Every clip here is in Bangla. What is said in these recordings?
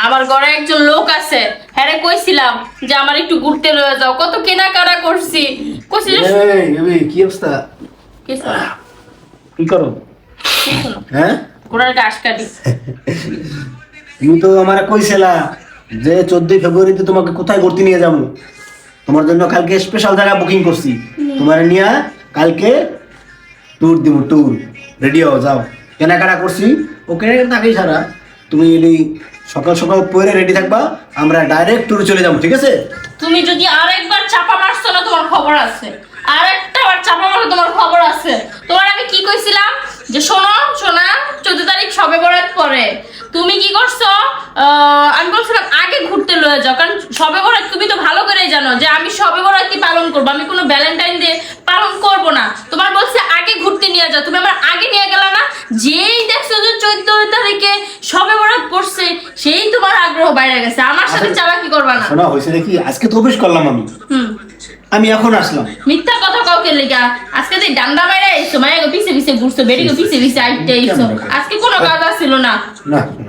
আমার ঘরে একজন লোক আছে, হ্যাঁ কইছিলাম যে আমার একটু ঘুরতে লয়ে যাও, কত কেনাকাটা করছি। কইছি কি অবস্থা? কি করো? হ্যাঁ, ঘোড়ার ঘাস কাটি। তুমি তো আমার কইছিলা যে 14 ফেব্রুয়ারিতে তোমাকে কোথায় ঘুরতে নিয়ে যাবো। তোমার জন্য কালকে স্পেশাল জায়গা বুকিং করছি, তোমার নিয়ে কালকে ট্যুর দিব। ট্যুর রেডি হও, যাও। কেনাকাটা করছি, ওকে থাকি সারা। তুমি সকাল সকাল পরে রেডি থাকবা, আমরা ডাইরেক্ট ট্যুরে চলে যাবো, ঠিক আছে? তুমি যদি আরেকবার চাপা মারছো না, তোমার খবর আছে। আরেকটা বার চাপা মারলে তোমার খবর আছে। তোমার আমি কি কইছিলাম যে শোনো শোনা, 14 তারিখ সবে বরাত পরে তুমি কি করছো? আমি বলছিলাম আগে ঘুরতে লয়ে যাও, কারণ সবে বরাত তুমি তো ভালো করেই জানো যে আমি সবে বরাতই পালন করবো, আমি কোনো ভ্যালেন্টাইন ডে পালন করব না। তোমার বলছে আগে ঘুরতে নিয়ে যাও, তুমি আমার আগে নিয়ে গেলা না। যেই দেখছো যে 14 তারিখে সবে বরাত পড়ছে, সেই তোমার আগ্রহ বাইরে গেছে। আমার সাথে চালাকি করবা না। শোনা হয়েছে নাকি, আজকে তো অফিস করলাম আমি এখন আসলাম। মিথ্যা কথা কাউকে লেগা আজকে তুই ডান্ডা মাইরা আইছো, মায়ের পিছে পিছে ঘুরছো, বেরিয়ে পিছে পিছে আইতে আইছো। আজকে কোনো কাজ ছিল না।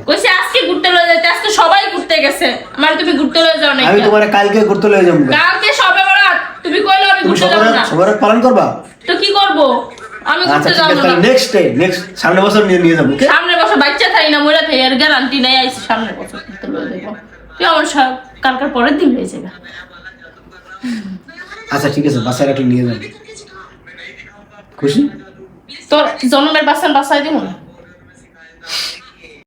কইছে আজকে ঘুরতে লয়ে যাইতে, আজকে সবাই ঘুরতে গেছে, আমার তুমি ঘুরতে লয়ে যাও না। আমি তোমারে কালকে ঘুরতে লয়ে যাব। কালকে সবে বরাত, তুমি কইলো আমি ঘুরতে যাব না। সবে বরাত পালন করবা তো কি করব? আমি ঘুরতে যাব না। নেক্সট সামনের বছর নিয়ে যাব। সামনের বছর বাচ্চা থাই না, মইরা থাই, আর গ্যারান্টি নাই আইছি সামনের বছর ঘুরতে লয়ে যাব। তুই আমার কালকার পরের দিন হয়ে যাবে। আচ্ছা ঠিক আছে, বাসায় রাখলে নিয়ে যাবো। খুশি? তোর জন্মের বাসায় দিব না।